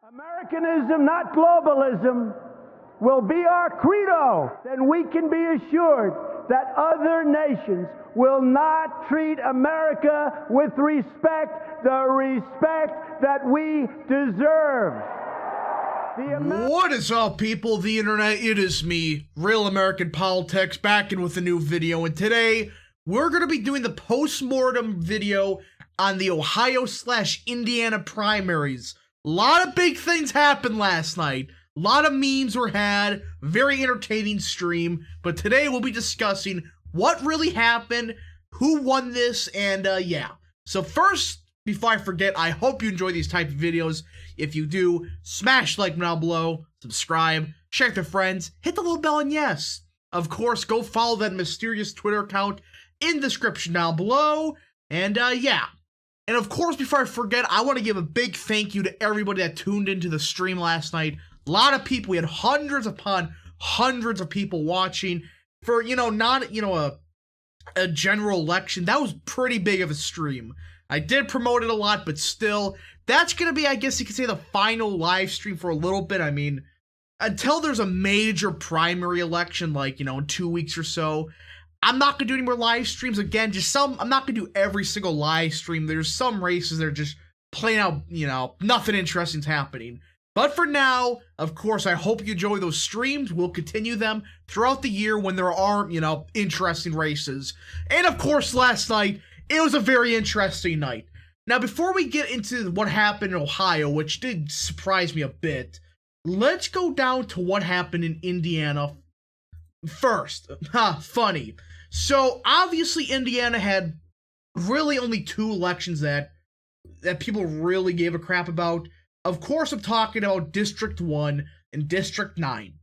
Americanism, not globalism, will be our credo. Then we can be assured that other nations will not treat America with respect, the respect that we deserve. What is up, people of the internet? It is me, Real American Politics, back in with a new video, and today we're going to be doing the post-mortem video on the Ohio/Indiana primaries. A lot of big things happened last night. A lot of memes were had. Very entertaining stream. But today we'll be discussing what really happened, who won this, and yeah. So first, before I forget, I hope you enjoy these type of videos. If you do, smash like down below, subscribe, share with your friends, hit the little bell, and yes, of course, go follow that mysterious Twitter account in the description down below. And yeah. And of course, before I forget, I want to give a big thank you to everybody that tuned into the stream last night. A lot of people. We had hundreds upon hundreds of people watching for, not, a general election. That was pretty big of a stream. I did promote it a lot, but still, that's going to be, I guess you could say, the final live stream for a little bit. I mean, until there's a major primary election, like, in 2 weeks or so, I'm not going to do any more live streams. Again, I'm not going to do every single live stream. There's some races that are just playing out, nothing interesting's happening. But for now, of course, I hope you enjoy those streams. We'll continue them throughout the year when there are, interesting races. And of course, last night, it was a very interesting night. Now, before we get into what happened in Ohio, which did surprise me a bit, let's go down to what happened in Indiana first. Funny. So, obviously, Indiana had really only 2 elections that people really gave a crap about. Of course, I'm talking about District 1 and District 9.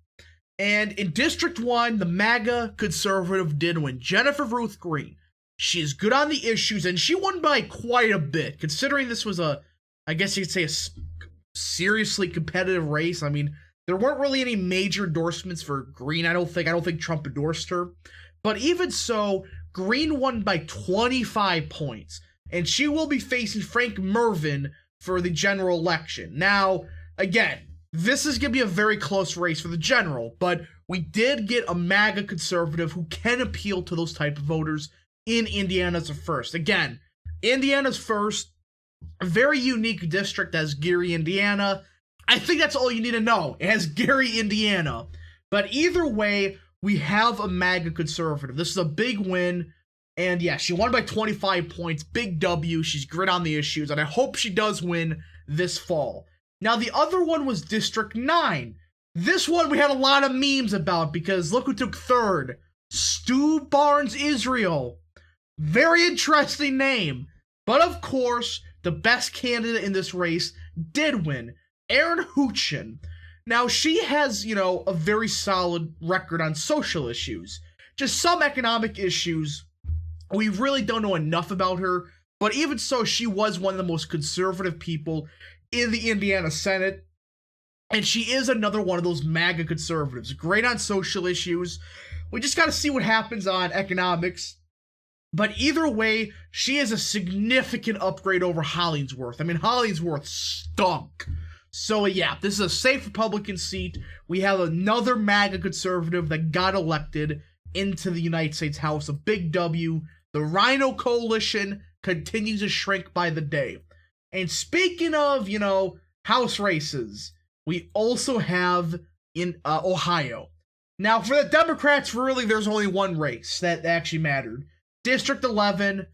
And in District 1, the MAGA conservative did win. Jennifer Ruth Green. She's good on the issues, and she won by quite a bit, considering this was I guess you could say, a seriously competitive race. I mean, there weren't really any major endorsements for Green. I don't think Trump endorsed her. But even so, Green won by 25 points, and she will be facing Frank Mervyn for the general election. Now, again, this is going to be a very close race for the general, but we did get a MAGA conservative who can appeal to those type of voters in Indiana as a first. Again, Indiana's first, a very unique district as Gary, Indiana. I think that's all you need to know. It has Gary, Indiana. But either way, we have a MAGA conservative. This is a big win. And yeah, she won by 25 points. Big W. She's great on the issues. And I hope she does win this fall. Now, the other one was District 9. This one we had a lot of memes about because look who took third. Stu Barnes Israel. Very interesting name. But of course, the best candidate in this race did win. Erin Huchin. Now, she has, a very solid record on social issues. Just some economic issues. We really don't know enough about her. But even so, she was one of the most conservative people in the Indiana Senate. And she is another one of those MAGA conservatives. Great on social issues. We just got to see what happens on economics. But either way, she is a significant upgrade over Hollingsworth. I mean, Hollingsworth stunk. So yeah, this is a safe Republican seat. We have another MAGA conservative that got elected into the United States House. A big W. The Rhino Coalition continues to shrink by the day. And speaking of, House races, we also have in Ohio. Now, for the Democrats, really, there's only one race that actually mattered. District 11.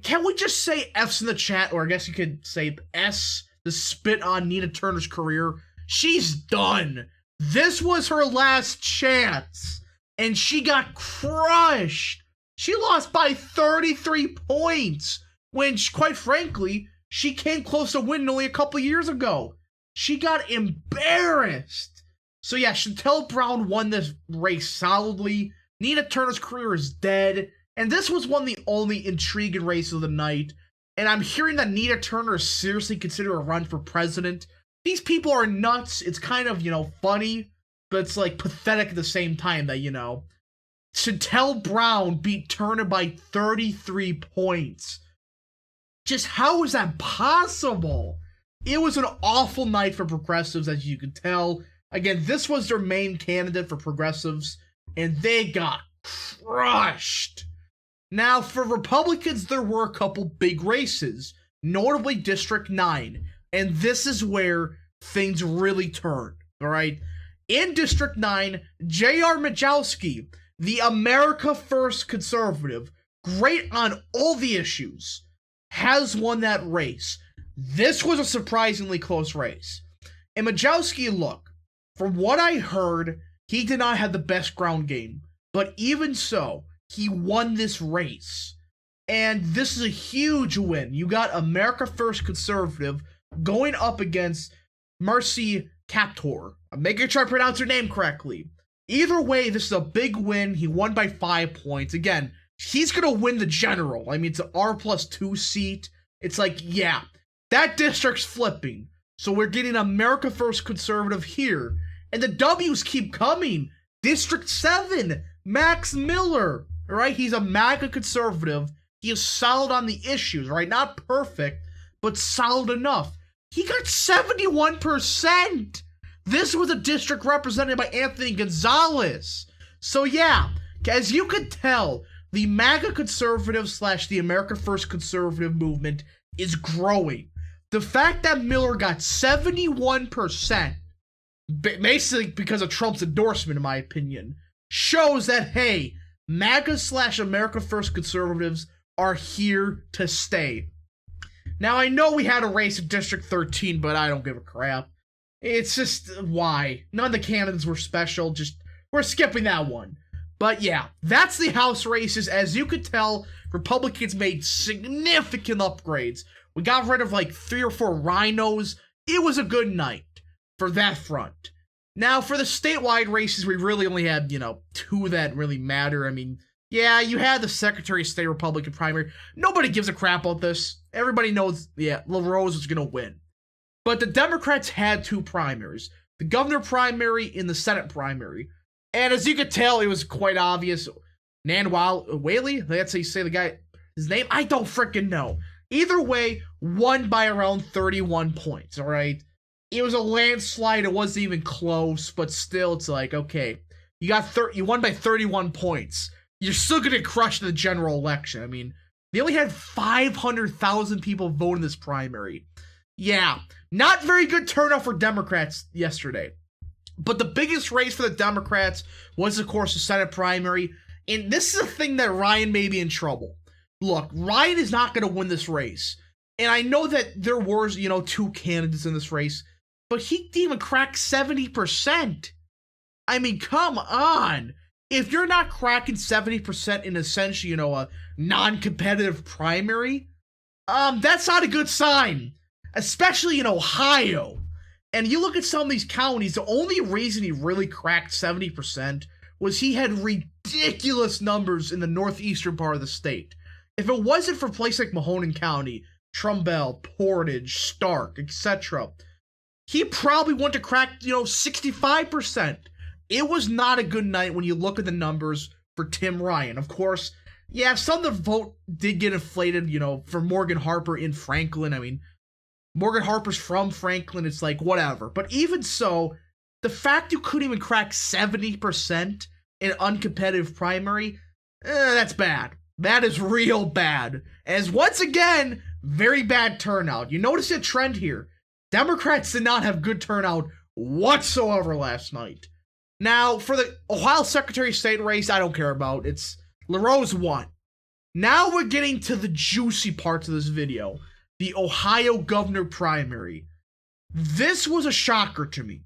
Can we just say F's in the chat? Or I guess you could say S, the spit on Nina Turner's career. She's done. This was her last chance. And she got crushed. She lost by 33 points. When, quite frankly, she came close to winning only a couple years ago. She got embarrassed. So yeah, Chantel Brown won this race solidly. Nina Turner's career is dead. And this was one of the only intriguing races of the night. And I'm hearing that Nina Turner is seriously considering a run for president. These people are nuts. It's kind of, funny. But it's, pathetic at the same time that, Chantel Brown beat Turner by 33 points. Just how is that possible? It was an awful night for progressives, as you can tell. Again, this was their main candidate for progressives, and they got crushed. Now, for Republicans, there were a couple big races, notably District 9, and this is where things really turned, alright? In District 9, J.R. Majowski, the America First conservative, great on all the issues, has won that race. This was a surprisingly close race. And Majowski, look, from what I heard, he did not have the best ground game. But even so, he won this race. And this is a huge win. You got America First conservative going up against Marcy Kaptur. I'm making sure I pronounce her name correctly. Either way, this is a big win. He won by 5 points. Again, he's going to win the general. I mean, it's an R+2 seat. It's like, yeah, that district's flipping. So we're getting America First conservative here. And the W's keep coming. District 7, Max Miller. All right, he's a MAGA conservative. He is solid on the issues, right? Not perfect, but solid enough. He got 71%. This was a district represented by Anthony Gonzalez. So yeah, as you could tell, the MAGA conservative / the America First conservative movement is growing. The fact that Miller got 71%, basically because of Trump's endorsement, in my opinion, shows that, hey, MAGA / America First conservatives are here to stay. Now, I know we had a race in District 13, but I don't give a crap. It's just, why? None of the candidates were special, we're skipping that one. But yeah, that's the House races. As you could tell, Republicans made significant upgrades. We got rid of like 3 or 4 rhinos. It was a good night for that front. Now, for the statewide races, we really only had, 2 that really matter. I mean, yeah, you had the Secretary of State Republican primary. Nobody gives a crap about this. Everybody knows, yeah, LaRose was going to win. But the Democrats had 2 primaries. The governor primary and the Senate primary. And as you could tell, it was quite obvious. Nan Whaley, that's how you say the guy, his name? I don't freaking know. Either way, won by around 31 points, alright? It was a landslide, it wasn't even close, but still, it's like, okay, you won by 31 points. You're still gonna crush the general election. I mean, they only had 500,000 people vote in this primary. Yeah, not very good turnout for Democrats yesterday. But the biggest race for the Democrats was, of course, the Senate primary. And this is a thing that Ryan may be in trouble. Look, Ryan is not going to win this race. And I know that there were, 2 candidates in this race. But he didn't even crack 70%. I mean, come on. If you're not cracking 70% in essentially, a non-competitive primary, that's not a good sign. Especially in Ohio. And you look at some of these counties, the only reason he really cracked 70% was he had ridiculous numbers in the northeastern part of the state. If it wasn't for places like Mahoning County, Trumbull, Portage, Stark, etc., he probably went to crack, 65%. It was not a good night when you look at the numbers for Tim Ryan. Of course, yeah, some of the vote did get inflated, for Morgan Harper in Franklin. I mean, Morgan Harper's from Franklin, it's like, whatever. But even so, the fact you couldn't even crack 70% in an uncompetitive primary, that's bad. That is real bad. As once again, very bad turnout. You notice a trend here. Democrats did not have good turnout whatsoever last night. Now, for the Ohio Secretary of State race, I don't care about. It's LaRose won. Now we're getting to the juicy parts of this video. The Ohio governor primary. This was a shocker to me.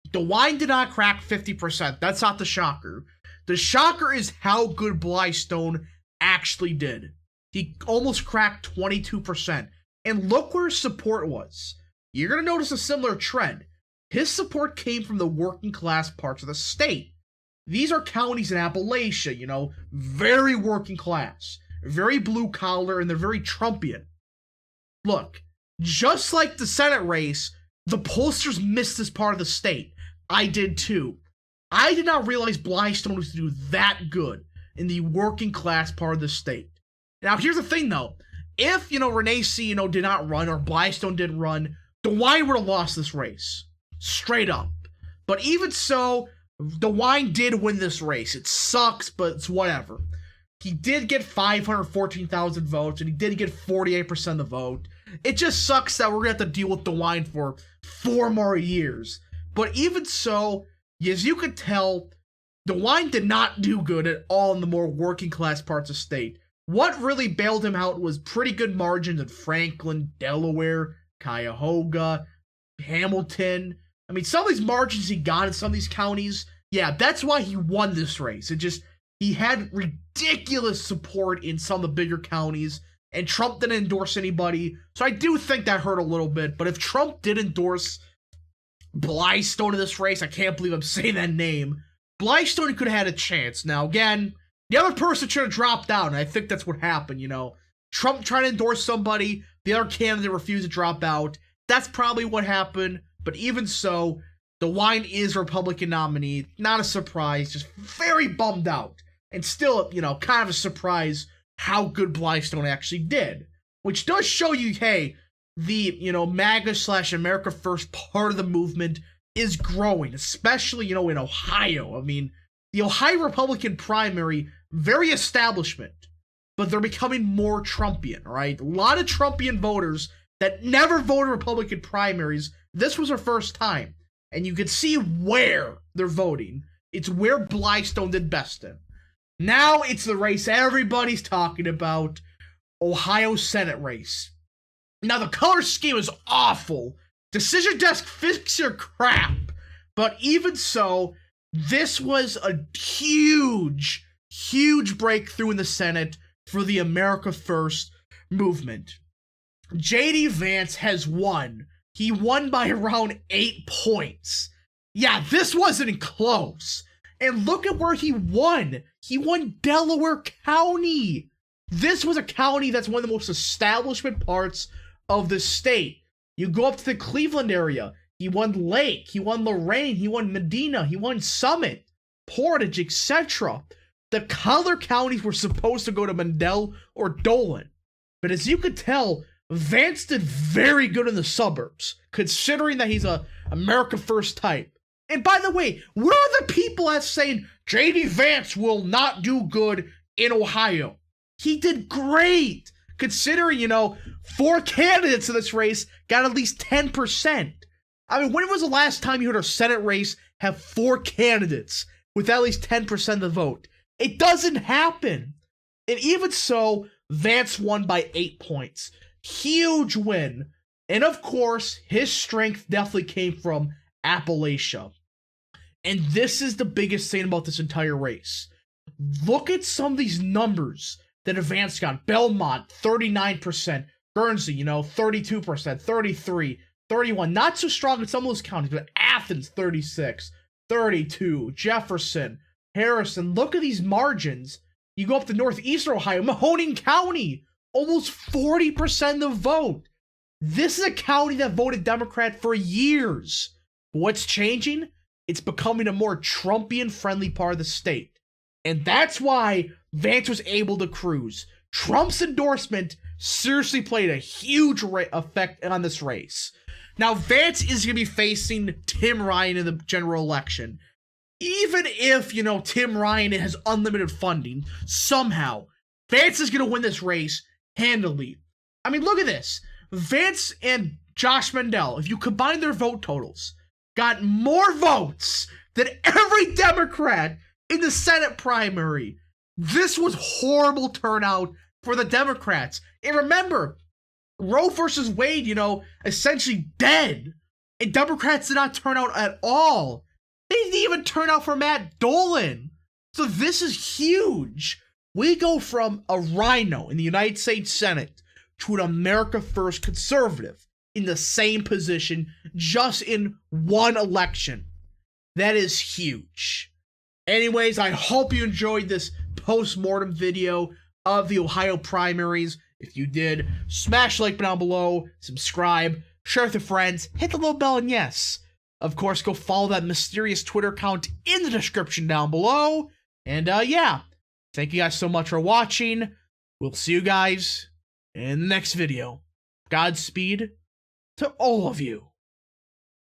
DeWine did not crack 50%. That's not the shocker. The shocker is how good Blystone actually did. He almost cracked 22%. And look where his support was. You're going to notice a similar trend. His support came from the working class parts of the state. These are counties in Appalachia, very working class, very blue collar, and they're very Trumpian. Look, just like the Senate race, the pollsters missed this part of the state. I did too. I did not realize Blystone was to do that good in the working class part of the state. Now, here's the thing though. If, Renee C, did not run or Blystone didn't run, DeWine would have lost this race. Straight up. But even so, DeWine did win this race. It sucks, but it's whatever. He did get 514,000 votes, and he did get 48% of the vote. It just sucks that we're going to have to deal with DeWine for 4 more years. But even so, as you could tell, DeWine did not do good at all in the more working class parts of state. What really bailed him out was pretty good margins in Franklin, Delaware, Cuyahoga, Hamilton. I mean, some of these margins he got in some of these counties, yeah, that's why he won this race. He had ridiculous support in some of the bigger counties, and Trump didn't endorse anybody, so I do think that hurt a little bit. But if Trump did endorse Blystone in this race, I can't believe I'm saying that name, Blystone could have had a chance. Now, again, the other person should have dropped out, and I think that's what happened, Trump trying to endorse somebody, the other candidate refused to drop out. That's probably what happened, but even so, DeWine is a Republican nominee. Not a surprise, just very bummed out. And still, kind of a surprise how good Blystone actually did. Which does show you, hey, the, MAGA/America First part of the movement is growing, especially, in Ohio. I mean, the Ohio Republican primary, very establishment, but they're becoming more Trumpian, right? A lot of Trumpian voters that never voted Republican primaries, this was their first time. And you can see where they're voting. It's where Blystone did best in. Now it's the race everybody's talking about, Ohio Senate race. Now the color scheme is awful. Decision desk, fix your crap. But even so, this was a huge, huge breakthrough in the Senate for the America First movement. J.D. Vance has won. He won by around 8 points. Yeah, this wasn't close. And look at where he won. He won Delaware County. This was a county that's one of the most establishment parts of the state. You go up to the Cleveland area. He won Lake. He won Lorain. He won Medina. He won Summit, Portage, etc. The color counties were supposed to go to Mandel or Dolan. But as you could tell, Vance did very good in the suburbs, considering that he's a America First type. And by the way, where are the people that's saying J.D. Vance will not do good in Ohio? He did great, considering, 4 candidates in this race got at least 10%. I mean, when was the last time you heard a Senate race have 4 candidates with at least 10% of the vote? It doesn't happen. And even so, Vance won by 8 points. Huge win. And of course, his strength definitely came from Appalachia. And this is the biggest thing about this entire race. Look at some of these numbers that Vance got. Belmont, 39%. Guernsey, 32%, 33%, 31%. Not so strong in some of those counties, but Athens, 36%, 32%. Jefferson, Harrison. Look at these margins. You go up to northeastern Ohio, Mahoning County, almost 40% of the vote. This is a county that voted Democrat for years. What's changing? It's becoming a more Trumpian-friendly part of the state. And that's why Vance was able to cruise. Trump's endorsement seriously played a huge effect on this race. Now, Vance is going to be facing Tim Ryan in the general election. Even if, Tim Ryan has unlimited funding, somehow, Vance is going to win this race handily. I mean, look at this. Vance and Josh Mandel, if you combine their vote totals, got more votes than every Democrat in the Senate primary. This was horrible turnout for the Democrats. And remember, Roe versus Wade, essentially dead. And Democrats did not turn out at all. They didn't even turn out for Matt Dolan. So this is huge. We go from a rhino in the United States Senate to an America First conservative in the same position just in one election. That is huge. Anyways, I hope you enjoyed this post-mortem video of the Ohio primaries. If you did, smash the like button down below, subscribe, share with your friends, hit the little bell, and yes, of course, go follow that mysterious Twitter account in the description down below. And yeah, thank you guys so much for watching. We'll see you guys in the next video. Godspeed to all of you.